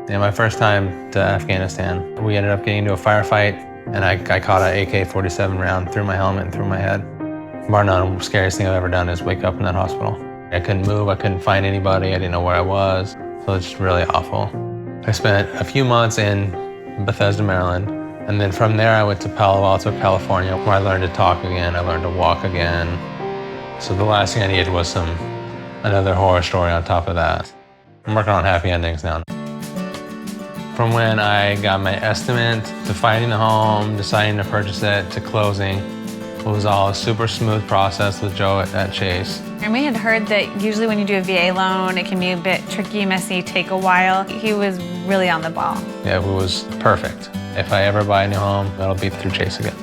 Yeah, my first time to Afghanistan, we ended up getting into a firefight, and I caught an AK-47 round through my helmet and through my head. Bar none, the scariest thing I've ever done is wake up in that hospital. I couldn't move, I couldn't find anybody, I didn't know where I was, so it's just really awful. I spent a few months in Bethesda, Maryland, and then from there I went to Palo Alto, California, where I learned to talk again, I learned to walk again. So the last thing I needed was another horror story on top of that. I'm working on happy endings now. From when I got my estimate, to finding the home, deciding to purchase it, to closing, it was all a super smooth process with Joe at Chase. And we had heard that usually when you do a VA loan, it can be a bit tricky, messy, take a while. He was really on the ball. Yeah, it was perfect. If I ever buy a new home, it'll be through Chase again.